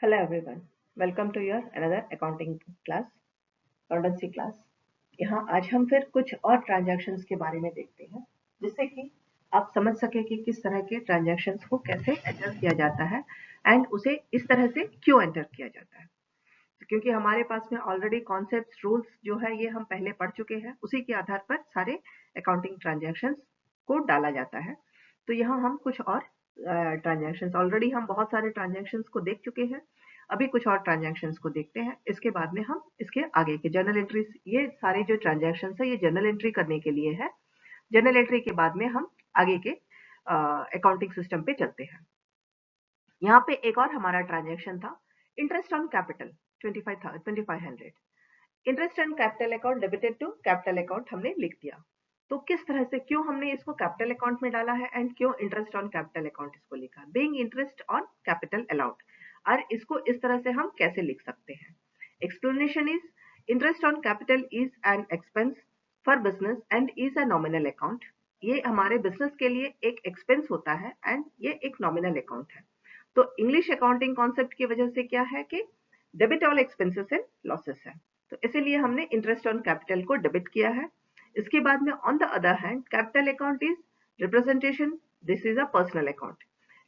Hello everyone, welcome to your another accounting class, accountancy class। यहाँ आज हम फिर कुछ और ट्रांजैक्शंस के बारे में देखते हैं जिससे कि आप समझ सके कि किस तरह के ट्रांजैक्शंस को कैसे एंटर किया जाता है एंड उसे इस तरह से क्यों एंटर किया जाता है। तो क्योंकि हमारे पास में ऑलरेडी कॉन्सेप्ट्स रूल्स जो है ये हम पहले पढ़ चुके हैं, उसी के आधार पर सारे अकाउंटिंग ट्रांजैक्शंस को डाला जाता है। तो यहाँ हम कुछ और ट्रांजैक्शंस, ऑलरेडी हम बहुत सारे ट्रांजैक्शंस को देख चुके हैं, अभी कुछ और ट्रांजैक्शंस को देखते हैं। इसके बाद में हम इसके आगे के जर्नल एंट्रीज, ये सारे जो ट्रांजैक्शंस है ये जर्नल एंट्री करने के लिए है। जर्नल एंट्री के बाद में हम आगे के अकाउंटिंग सिस्टम पे चलते हैं। यहाँ पे एक और हमारा ट्रांजैक्शन था, interest on capital 2500। Interest on capital account debited to capital account हमने लिख दिया। तो किस तरह से, क्यों हमने इसको कैपिटल अकाउंट में डाला है एंड क्यों इंटरेस्ट ऑन कैपिटल अकाउंट इसको लिखा, being interest on capital allowed, और इसको इस तरह से हम कैसे लिख सकते हैं। Explanation is, interest on capital is an expense for business and is a nominal account. ये हमारे बिजनेस के लिए एक एक्सपेंस होता है एंड ये एक नॉमिनल अकाउंट है। तो इंग्लिश अकाउंटिंग कॉन्सेप्ट की वजह से क्या है कि debit all expenses and losses है, तो इसीलिए हमने इंटरेस्ट ऑन कैपिटल को डेबिट किया है। इसके बाद में on the other hand capital account is representation, this is a personal account.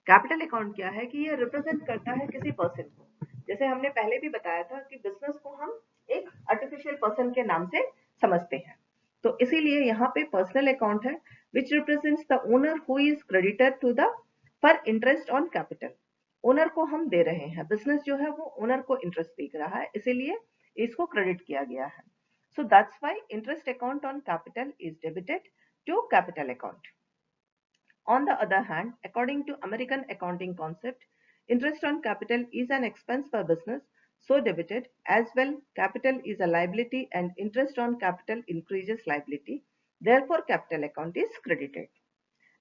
Capital account क्या है कि ये रिप्रेजेंट करता है किसी पर्सन को। जैसे हमने पहले भी बताया था कि बिजनेस को हम एक आर्टिफिशियल पर्सन के नाम से समझते हैं, तो इसीलिए यहाँ पे पर्सनल अकाउंट है which represents the owner who is creditor to the for interest on capital. Owner को हम दे रहे हैं, बिजनेस जो है वो ओनर को इंटरेस्ट दे रहा है, इसीलिए इसको क्रेडिट किया गया है। So that's why interest account on capital is debited to capital account. On the other hand, according to American accounting concept, interest on capital is an expense for business, so debited. As well, capital is a liability and interest on capital increases liability. Therefore, capital account is credited.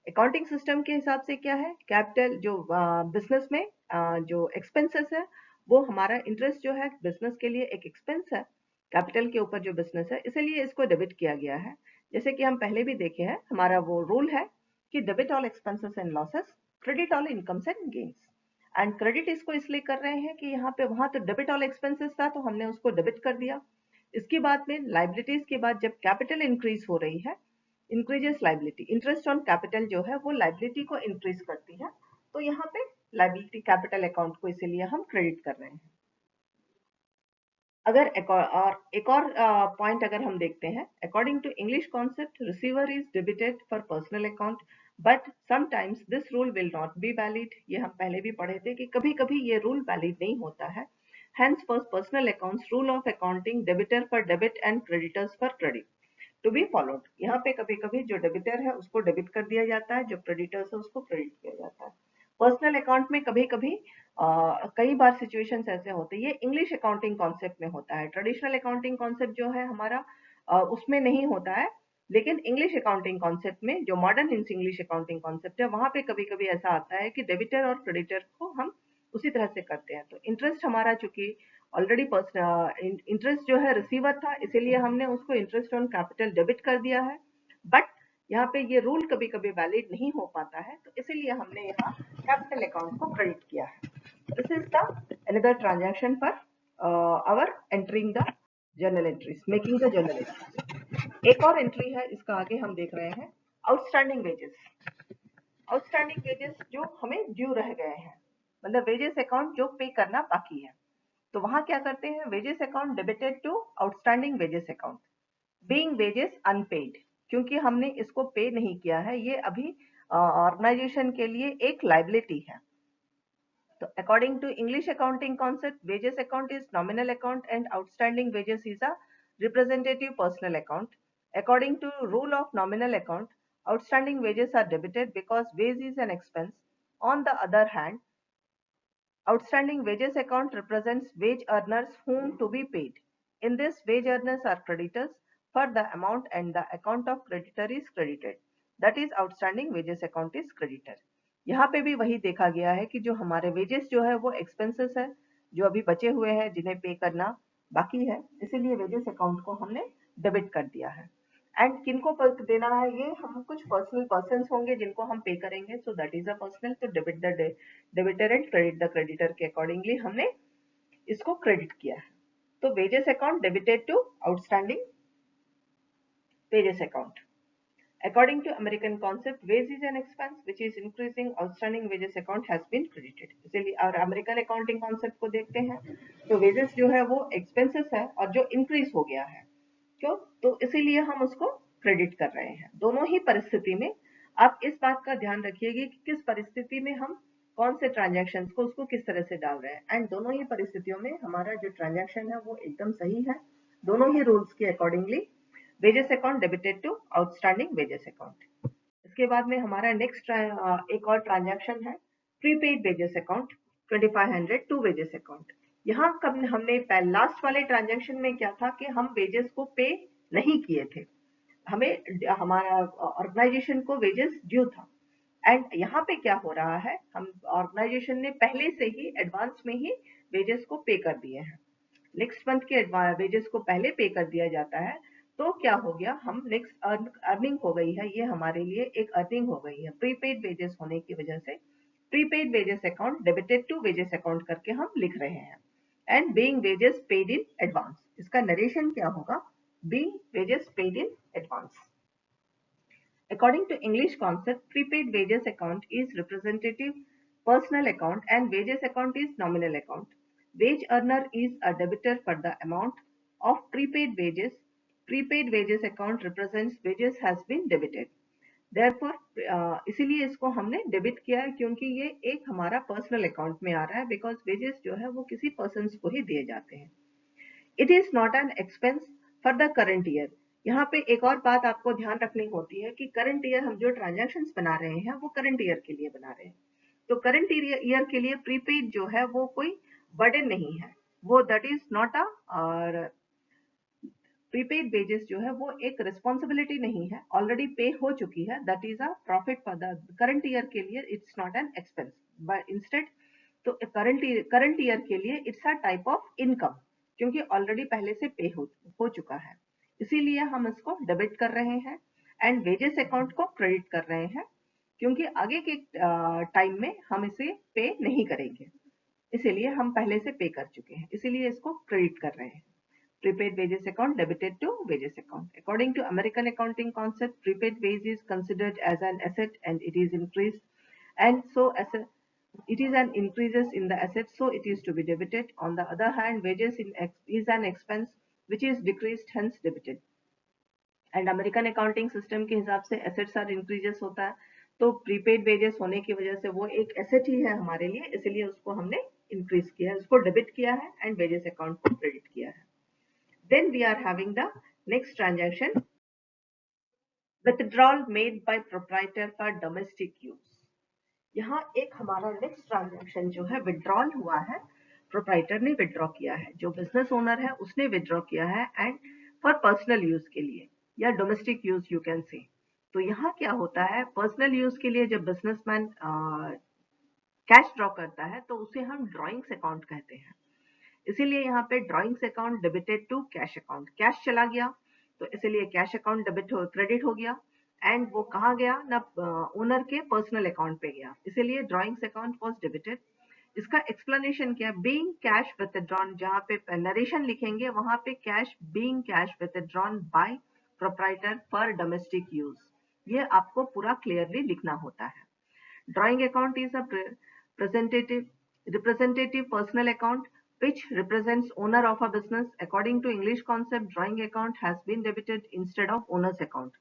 Accounting system के हिसाब से क्या है, capital जो business में जो expenses है वो हमारा इंटरेस्ट जो है बिजनेस के लिए एक एक्सपेंस है, कैपिटल के ऊपर जो बिजनेस है, इसलिए इसको डेबिट किया गया है। जैसे कि हम पहले भी देखे हैं, हमारा वो रूल है कि debit all expenses and losses, credit all incomes and gains. And credit इसको इसलिए कर रहे हैं कि यहाँ पे वहां तो डेबिट ऑल एक्सपेंसेस था तो हमने उसको डेबिट कर दिया। इसके बाद में लाइबिलिटीज के बाद जब कैपिटल इंक्रीज हो रही है, increases liability, interest on capital जो है वो लाइबिलिटी को इंक्रीज करती है, तो यहाँ पे लाइबिलिटी कैपिटल अकाउंट को इसीलिए हम क्रेडिट कर रहे हैं। अगर एक और पॉइंट अगर हम देखते हैं, according to English concept receiver is debited for personal account but sometimes this rule will not be valid. ये हम पहले भी पढ़े थे कि कभी कभी ये रूल वैलिड नहीं होता है। Hence for personal accounts rule of accounting debtor for debit and creditors for credit to be followed. यहाँ पे कभी कभी जो डेबिटर है उसको डेबिट कर दिया जाता है, जो क्रेडिटर्स है उसको क्रेडिट किया जाता है। पर्सनल अकाउंट में कभी कभी कई बार सिचुएशंस ऐसे होते हैं, ये इंग्लिश अकाउंटिंग कॉन्सेप्ट में होता है। ट्रेडिशनल अकाउंटिंग कॉन्सेप्ट जो है हमारा उसमें नहीं होता है, लेकिन इंग्लिश अकाउंटिंग कॉन्सेप्ट में जो मॉडर्न इंग्लिश अकाउंटिंग कॉन्सेप्ट है वहां पे कभी कभी ऐसा आता है कि डेबिटर और क्रेडिटर को हम उसी तरह से करते हैं। तो इंटरेस्ट हमारा चूंकि ऑलरेडी इंटरेस्ट जो है रिसीवर था, इसीलिए हमने उसको इंटरेस्ट ऑन कैपिटल डेबिट कर दिया है, बट यहाँ पे ये रूल कभी कभी वैलिड नहीं हो पाता है, तो इसीलिए हमने यहाँ कैपिटल अकाउंट को क्रेडिट किया है। This is the another transaction for our entering the journal entries, making the journal entries. एक और एंट्री है, इसका आगे हम देख रहे हैं, आउटस्टैंडिंग वेजेस। आउटस्टैंडिंग वेजेस जो हमें ड्यू रह गए हैं, मतलब वेजेस अकाउंट जो पे करना बाकी है, तो वहां क्या करते हैं, wages account debited to outstanding wages account, being wages unpaid, क्योंकि हमने इसको पे नहीं किया है, ये अभी ऑर्गेनाइजेशन के लिए एक लाइबिलिटी है। तो according to English accounting concept, wages account is nominal account and outstanding wages is a representative personal account. According to rule of nominal account, outstanding wages are debited because wage is an expense. On the other hand, outstanding wages account represents wage earners whom to be paid. In this, wage earners are creditors for the amount and the account of creditor is credited. That is, outstanding wages account is creditor. यहाँ पे भी वही देखा गया है कि जो हमारे वेजेस जो है वो एक्सपेंसेस है, जो अभी बचे हुए हैं जिन्हें पे करना बाकी है, इसीलिए वेजेस अकाउंट को हमने डेबिट कर दिया है। एंड किनको देना है, ये हम कुछ पर्सनल पर्सन्स होंगे जिनको हम पे करेंगे, so that is a personal. तो debit the debtor and credit the creditor के अकॉर्डिंगली हमने इसको क्रेडिट किया है। तो wages account debited to outstanding wages account. According to American concept, wage is an expense which is increasing, outstanding wages account has been credited। इसीलिए और American accounting concept को देखते हैं तो वेजेस जो है वो एक्सपेंसेस है और जो इंक्रीज हो गया है, क्यों, तो इसीलिए हम उसको क्रेडिट कर रहे हैं। दोनों ही परिस्थिति में आप इस बात का ध्यान रखिएगा कि किस परिस्थिति में हम कौन से ट्रांजैक्शंस को उसको किस तरह से डाल रहे हैं, एंड दोनों ही परिस्थितियों में हमारा जो ट्रांजैक्शन है वो एकदम सही है, दोनों ही रूल्स के accordingly wages account debited to outstanding wages account. इसके बाद में हमारा नेक्स्ट एक और ट्रांजैक्शन है prepaid wages account 2500 to wages account. यहाँ कब हमने लास्ट वाले ट्रांजैक्शन में क्या था कि हम वेजेस को पे नहीं किए थे, हमें हमारा ऑर्गेनाइजेशन को वेजेस ड्यू था, एंड यहाँ पे क्या हो रहा है, हम ऑर्गेनाइजेशन ने पहले से ही एडवांस में ही वेजेस को पे कर दिए हैं। नेक्स्ट मंथ के वेजेस को पहले पे कर दिया जाता है, तो क्या हो गया, हम नेक्स्ट अर्निंग हो गई है, ये हमारे लिए एक अर्निंग हो गई है। प्रीपेड वेजेस होने की वजह से prepaid wages account debited to wages account करके हम लिख रहे हैं। And being wages paid in advance, इसका नरेशन क्या होगा, being wages paid in advance. According to English concept, prepaid wages account is representative personal account and wages account is nominal account. Wage earner is a debitor for the amount of prepaid wages. Prepaid wages account represents wages has been debited. Therefore, इसीलिए इसको हमने debit किया है क्योंकि ये एक हमारा personal account में आ रहा है, बिकॉज वेजेस जो है वो किसी पर्सन को ही दिए जाते हैं। It is not an expense for the current year. यहाँ पे एक और बात आपको ध्यान रखनी होती है कि करंट ईयर हम जो ट्रांजैक्शंस बना रहे हैं वो करंट ईयर के लिए बना रहे हैं, तो करंट ईयर के लिए प्रीपेड जो है वो कोई बर्डन नहीं है, वो दैट इज नॉट अ, और प्रीपेड वेजेस जो है वो एक रिस्पॉन्सिबिलिटी नहीं है, ऑलरेडी पे हो चुकी है, that is a profit for the current year के लिए, it's not an expense but instead, तो करंट ईयर के लिए it's a type of income क्योंकि ऑलरेडी पहले से पे हो चुका है, इसीलिए हम इसको डेबिट कर रहे हैं एंड वेजेस अकाउंट को क्रेडिट कर रहे हैं क्योंकि आगे के टाइम में हम इसे पे नहीं करेंगे, इसीलिए हम पहले से पे कर चुके हैं, इसीलिए इसको क्रेडिट कर रहे हैं। Prepaid wages account debited to wages account. According to American accounting concept, prepaid wage is considered as an asset and it is increased, and so as it is an increases in the asset, so it is to be debited. On the other hand, wages is an expense which is decreased, hence debited. And American accounting system के हिसाब से assets are increases होता है, तो prepaid wages होने की वजह से वो एक एसेट ही है हमारे लिए, इसलिए उसको हमने इंक्रीज किया है, उसको डेबिट किया है एंड वेजेस अकाउंट को क्रेडिट किया है। Then we are having the next transaction, withdrawal made by proprietor for domestic use। यहाँ एक हमारा नेक्स्ट ट्रांजैक्शन जो है विड्रॉल हुआ है, प्रोप्राइटर ने विड्रॉ किया है, जो बिजनेस ओनर है उसने विड्रॉ किया है एंड फॉर पर्सनल यूज के लिए या domestic use you can say. तो यहाँ क्या होता है, पर्सनल यूज के लिए जब बिजनेसमैन कैश ड्रॉ करता है तो उसे हम ड्रॉइंग्स अकाउंट कहते हैं, इसीलिए यहाँ पे drawings account debited to cash account, cash चला गया तो इसलिए कैश अकाउंट क्रेडिट हो गया एंड वो कहाँ गया ना, ओनर के पर्सनल अकाउंट पे गया, इसीलिए ड्रॉइंग्स अकाउंट वाज डेबिटेड। इसका एक्सप्लेनेशन क्या है, बीइंग कैश विथड्रॉन, जहाँ पे नरेशन लिखेंगे वहां पे cash being cash withdrawn bye proprietor for domestic use, ये आपको पूरा क्लियरली लिखना होता है। Drawing account is a representative personal account which represents owner of a business. According to English concept, drawing account has been debited instead of owner's account.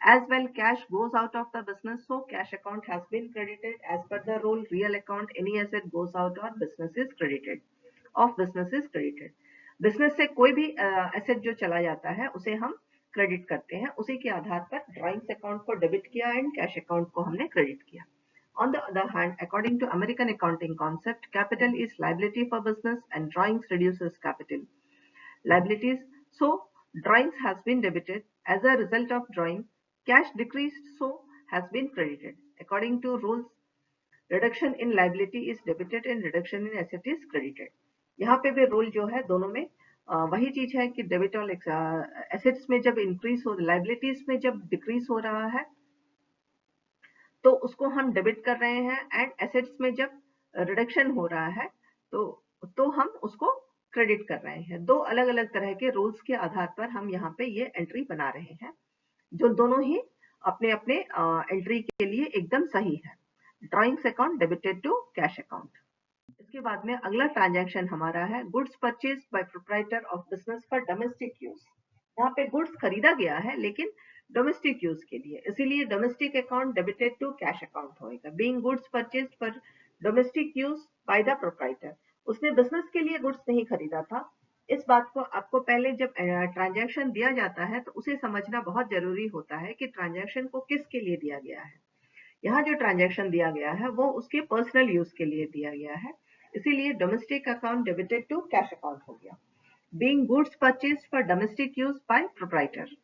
As well, cash goes out of the business, so cash account has been credited. As per the rule, real account, any asset goes out or business is credited. Of business is credited. Business से कोई भी asset जो चला जाता है उसे हम credit करते हैं, उसी के आधार पर ड्रॉइंग्स अकाउंट को डेबिट किया एंड कैश अकाउंट को हमने क्रेडिट किया। On the other hand, according to American accounting concept, capital is liability for business and drawings reduces capital liabilities. So drawings has been debited. As a result of drawing, cash decreased, so has been credited. According to rules, reduction in liability is debited and reduction in asset is credited. यहाँ पे भी rule जो है दोनों में वही चीज है कि डेबिट और एसेट्स में जब इंक्रीज हो, लाइबिलिटीज में जब डिक्रीज हो रहा है तो उसको हम डेबिट कर रहे हैं, एंड एसेट्स में जब रिडक्शन हो रहा है तो हम उसको क्रेडिट कर रहे हैं। दो अलग अलग तरह के रूल्स के आधार पर हम यहाँ पे ये एंट्री बना रहे हैं, जो दोनों ही अपने अपने एंट्री के लिए एकदम सही है। Drawings account debited to cash account. इसके बाद में अगला ट्रांजैक्शन हमारा है goods purchase by proprietor of business for domestic use. यहाँ पे गुड्स खरीदा गया है लेकिन डोमेस्टिक यूज के लिए, इसीलिए domestic account debited to cash account होएगा। Being goods purchase for domestic use by the proprietor, उसने बिजनेस के लिए गुड्स नहीं खरीदा था। इस बात को आपको पहले जब ट्रांजैक्शन दिया जाता है तो उसे समझना बहुत जरूरी होता है कि ट्रांजैक्शन को किसके लिए दिया गया है। यहाँ जो ट्रांजैक्शन दिया गया है वो उसके पर्सनल यूज के लिए दिया गया है, इसीलिए domestic account debited to cash account हो गया। Being goods purchased for domestic use by proprietor.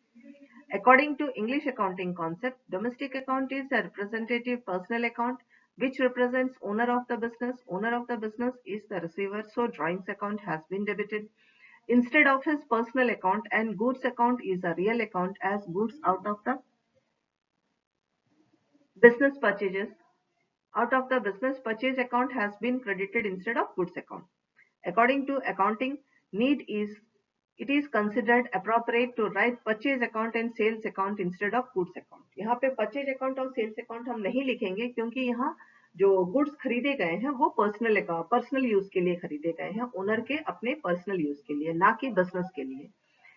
According to English accounting concept, domestic account is a representative personal account which represents owner of the business. Owner of the business is the receiver, so drawings account has been debited instead of his personal account, and goods account is a real account as goods out of the business purchases. Out of the business purchase account has been credited instead of goods account. According to accounting need it is considered appropriate to write purchase account and sales account instead of goods account. यहाँ पे purchase account और sales account हम नहीं लिखेंगे क्योंकि यहाँ जो goods खरीदे गए हैं वो पर्सनल यूज के लिए खरीदे गए हैं, ओनर के अपने पर्सनल यूज के लिए, ना कि बिजनेस के लिए।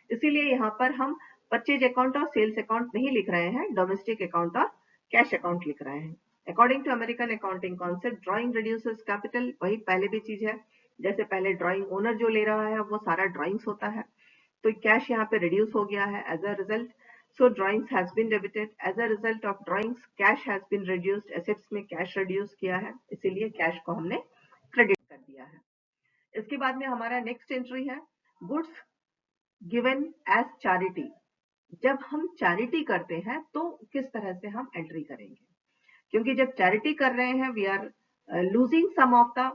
इसीलिए यहाँ पर हम परचेज अकाउंट और सेल्स अकाउंट नहीं लिख रहे हैं, डोमेस्टिक अकाउंट और कैश अकाउंट लिख रहे हैं। According to American accounting concept, drawing reduces capital, वही पहले भी चीज है, जैसे पहले ड्रॉइंग ओनर जो ले रहा है वो सारा ड्रॉइंग्स होता है, तो कैश यहाँ पे रिड्यूस हो गया है as a result, so drawings has been debited. As a result of drawings cash has been reduced, assets में कैश रिड्यूस किया है, इसीलिए कैश को हमने क्रेडिट कर दिया है। इसके बाद में हमारा नेक्स्ट एंट्री है गुड्स गिवन एज चैरिटी। जब हम चैरिटी करते हैं तो किस तरह से हम एंट्री करेंगे, क्योंकि जब चैरिटी कर रहे हैं we are losing some of the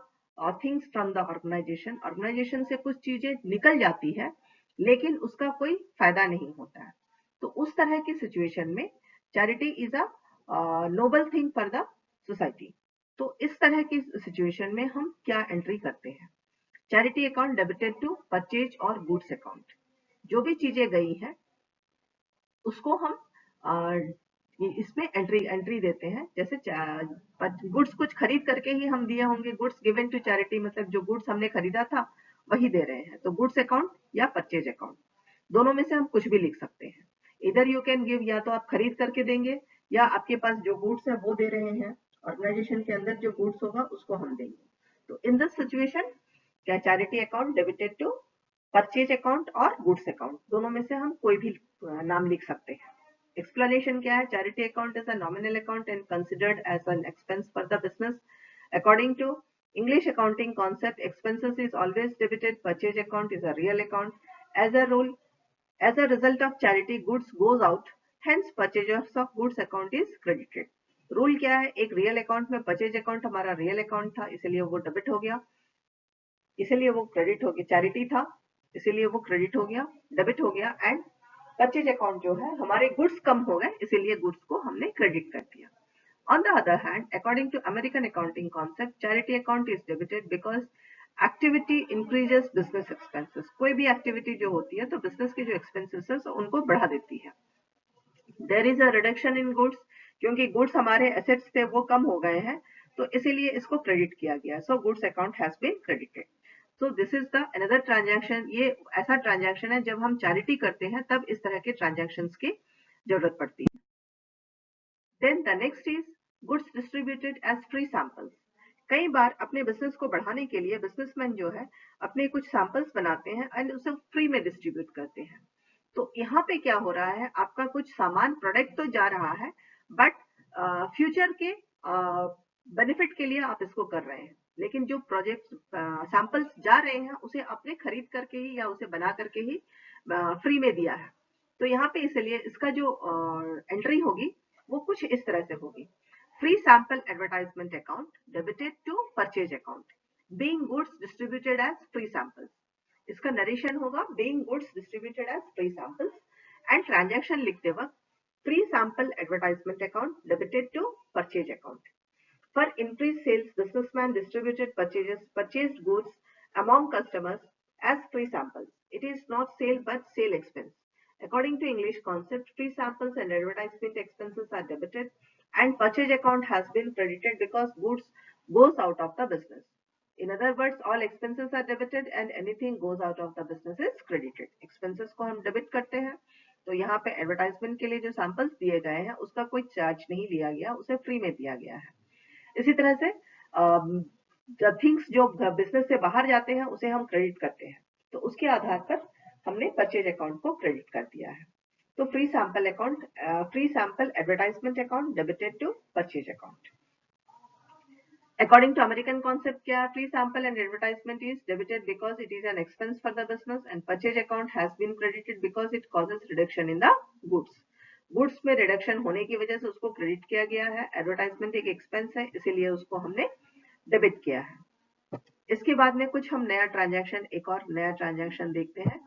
things from the organization. Organization से कुछ चीजें निकल जाती है लेकिन उसका कोई फायदा नहीं होता है, तो उस तरह की सिचुएशन में charity is a Nobel thing for the society. तो इस तरह की सिचुएशन में हम क्या एंट्री करते हैं, charity account debited to purchase और गुड्स अकाउंट। जो भी चीजें गई हैं उसको हम इसमें एंट्री देते हैं। जैसे गुड्स कुछ खरीद करके ही हम दिए होंगे, गुड्स गिवन टू चैरिटी मतलब जो गुड्स हमने खरीदा था वही दे रहे हैं, तो गुड्स अकाउंट या परचेज अकाउंट दोनों में से हम कुछ भी लिख सकते हैं। इधर यू कैन गिव, या तो आप खरीद करके देंगे या आपके पास जो गुड्स है वो दे रहे हैं, ऑर्गेनाइजेशन के अंदर जो गुड्स होगा उसको हम देंगे। तो इन दिस सिचुएशन क्या charity account debited to purchase account और गुड्स अकाउंट, दोनों में से हम कोई भी नाम लिख सकते हैं। एक्सप्लेनेशन क्या है, charity account is a nominal account and considered as an expense for the business. According to English accounting concept, expenses is always debited, purchase account is a real account. As a rule, as a result of charity, goods goes out, hence purchase of goods account is credited. Rule क्या है, एक real account में purchase account हमारा real account था इसलिए वो debit हो गया, इसीलिए वो क्रेडिट हो गया, चैरिटी था इसीलिए वो क्रेडिट हो गया, डेबिट हो गया, एंड परचेज अकाउंट जो है हमारे गुड्स कम हो गए इसीलिए गुड्स को हमने क्रेडिट कर दिया। On the other hand, according to American accounting concept, charity account is debited because activity increases business expenses. कोई भी एक्टिविटी जो होती है तो बिजनेस के जो एक्सपेंसेस है उनको बढ़ा देती है। There is a reduction in goods, क्योंकि गुड्स हमारे एसेट्स थे वो कम हो गए हैं तो इसीलिए इसको क्रेडिट किया गया, so goods account has been credited. So this is the another transaction. ये ऐसा ट्रांजैक्शन है जब हम चैरिटी करते हैं तब इस तरह के ट्रांजैक्शंस की जरूरत पड़ती है। Then the next is goods distributed as free samples. कई बार अपने बिजनेस को बढ़ाने के लिए बिजनेसमैन जो है अपने कुछ सैंपल्स बनाते हैं एंड उसे फ्री में डिस्ट्रीब्यूट करते हैं। तो यहाँ पे क्या हो रहा है, आपका कुछ सामान प्रोडक्ट तो जा रहा है बट फ्यूचर के बेनिफिट के लिए आप इसको कर रहे हैं, लेकिन जो प्रोजेक्ट सैंपल्स जा रहे हैं उसे आपने खरीद करके ही या उसे बना करके ही फ्री में दिया है। तो यहाँ पे इसलिए इसका जो एंट्री होगी वो कुछ इस तरह से होगी, free sample advertisement account debited to purchase account, being goods distributed as free samples. इसका नरेशन होगा being goods distributed as free samples and transaction लिखते वक्त free sample advertisement account debited to purchase account. For increased sales, businessman distributed purchased goods among customers as free samples. It is not sale but sale expense. According to English concept, free samples and advertisement expenses are debited and purchase account has been credited because goods goes out of the business. In other words, all expenses are debited and anything goes out of the business is credited. Expenses को हम debit करते हैं, तो यहाँ पे advertisement के लिए जो सैंपल्स दिए गए हैं उसका कोई चार्ज नहीं लिया गया, उसे फ्री में दिया गया है. इसी तरह से थिंग्स जो बिजनेस से बाहर जाते हैं उसे हम क्रेडिट करते हैं, तो उसके आधार पर हमने परचेज अकाउंट को क्रेडिट कर दिया है. तो free sample advertisement account debited to purchase account. According to American concept, क्या free sample and advertisement is debited because it is an expense for the business and purchase account has been credited because it causes reduction in the goods. Goods में reduction होने की वजह से उसको credit किया गया है. एडवर्टाइजमेंट एक एक्सपेंस है, इसीलिए उसको हमने डेबिट किया है. इसके बाद में कुछ हम नया ट्रांजैक्शन, एक और नया ट्रांजैक्शन देखते हैं.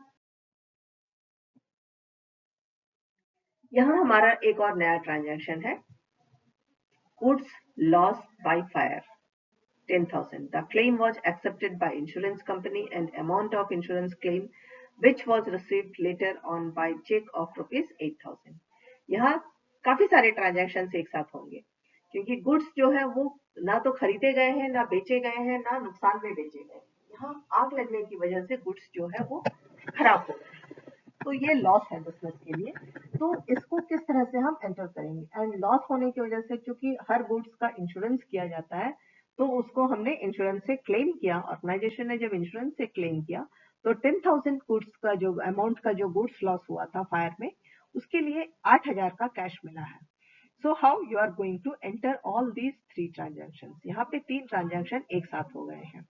यहाँ हमारा एक और नया ट्रांजैक्शन है, goods loss by fire 10,000. The claim was accepted by insurance company and amount of insurance claim which was received later on by check of rupees 8,000. यहाँ काफी सारे ट्रांजैक्शन एक साथ होंगे क्योंकि गुड्स जो है वो ना तो खरीदे गए हैं, ना बेचे गए हैं, ना नुकसान में बेचे गए. यहाँ आग लगने की वजह से गुड्स जो है वो खराब हो गए, तो ये लॉस है बिजनेस के लिए. तो इसको किस तरह से हम एंटर करेंगे. एंड लॉस होने की वजह से चूंकि हर गुड्स का इंश्योरेंस किया जाता है, तो उसको हमने इंश्योरेंस से क्लेम किया. ऑर्गेनाइजेशन ने जब इंश्योरेंस से क्लेम किया तो 10,000 गुड्स का जो अमाउंट का जो गुड्स लॉस हुआ था फायर में, उसके लिए 8,000 का कैश मिला है. So how you are going to enter all these 3 transaction. यहाँ पे 3 ट्रांजैक्शन एक साथ हो गए हैं.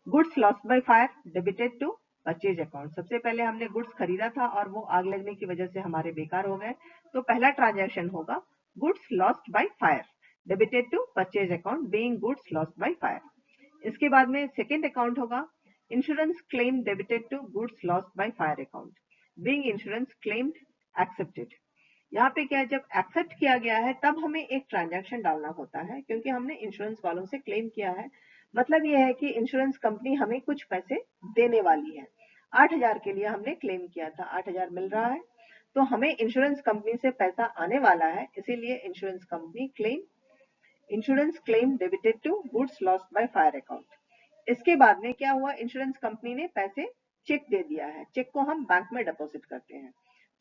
Goods lost by fire debited to purchase account. सबसे पहले हमने गुड्स खरीदा था और वो आग लगने की वजह से हमारे बेकार हो गए, तो पहला ट्रांजैक्शन होगा goods lost by fire debited to purchase account being goods lost by fire. इसके बाद में सेकेंड अकाउंट होगा insurance claim debited to goods lost by fire account being insurance claimed accepted. यहाँ पे क्या है, जब एक्सेप्ट किया गया है तब हमें एक ट्रांजैक्शन डालना होता है क्योंकि हमने इंश्योरेंस वालों से क्लेम किया है. मतलब यह है कि इंश्योरेंस कंपनी हमें कुछ पैसे देने वाली है. 8,000 के लिए हमने क्लेम किया था, 8,000 मिल रहा है, तो हमें इंश्योरेंस कंपनी से पैसा आने वाला है, इसीलिए insurance claim debited to goods lost by fire account. इसके बाद में क्या हुआ, इंश्योरेंस कंपनी ने पैसे चेक दे दिया है. चेक को हम बैंक में डिपॉजिट करते हैं,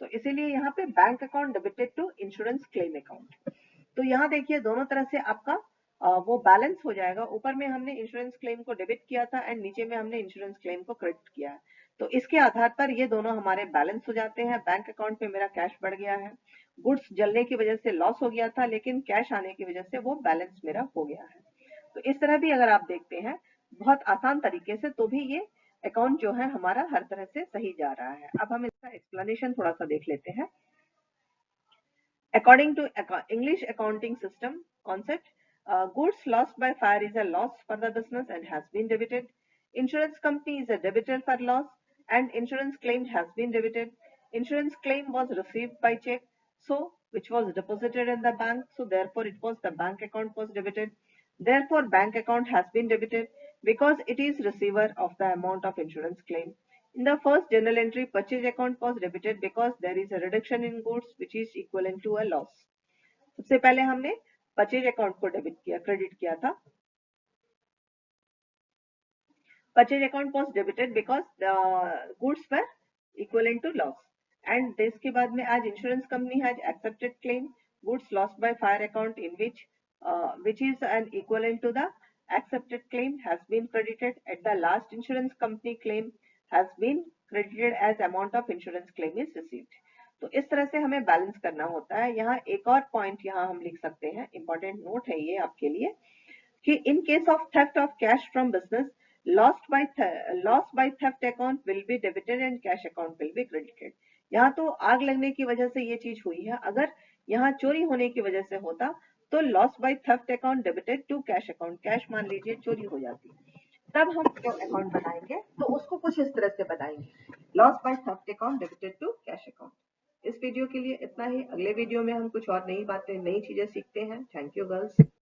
तो इसीलिए यहाँ पे bank account debited to insurance claim account. तो यहाँ देखिए दोनों तरह से आपका वो बैलेंस हो जाएगा. ऊपर में हमने इंश्योरेंस क्लेम को डेबिट किया था एंड नीचे में हमने इंश्योरेंस क्लेम को क्रेडिट किया है, तो इसके आधार पर ये दोनों हमारे बैलेंस हो जाते हैं. बैंक अकाउंट में मेरा कैश बढ़ गया है, गुड्स जलने की वजह से लॉस हो गया था, लेकिन कैश आने की वजह से वो बैलेंस मेरा हो गया है. तो इस तरह भी अगर आप देखते हैं बहुत आसान तरीके से, तो भी ये अकाउंट जो है हमारा हर तरह से सही जा रहा है. अब हम इसका एक्सप्लेनेशन थोड़ा सा देख लेते हैं. According to English accounting system concept, goods lost by fire is a loss for the business and has been debited. Insurance company is a debitor for loss and insurance claim has been debited. Insurance claim was received by check, so which was deposited in the bank, so therefore it was the bank account was debited. Therefore bank account has been debited because it is receiver of the amount of insurance claim. In the first journal entry, purchase account was debited because there is a reduction in goods which is equivalent to a loss. सबसे पहले हमने purchase account को credit किया था. Purchase account was debited because the goods were equivalent to loss. And इसके बाद में आज insurance company has accepted claim goods lost by fire account in which is an equivalent to the accepted claim has been credited at the last insurance company claim has been credited as amount of insurance claim is received. तो इस तरह से हमें balance करना होता है. यहाँ एक और पॉइंट यहाँ हम लिख सकते हैं, इंपॉर्टेंट नोट है ये आपके लिए, कि in case of theft of cash from business lost by theft account will be debited and cash account will be credited. यहाँ तो आग लगने की वजह से ये चीज हुई है, अगर यहाँ चोरी होने की वजह से होता तो loss by theft account debited to cash account, cash मान लीजिए चोरी हो जाती, तब हम जो अकाउंट बनाएंगे तो उसको कुछ इस तरह से बनाएंगे, loss by theft account debited to cash account. इस वीडियो के लिए इतना ही। अगले वीडियो में हम कुछ और नई बातें, नई चीजें सीखते हैं। Thank you girls.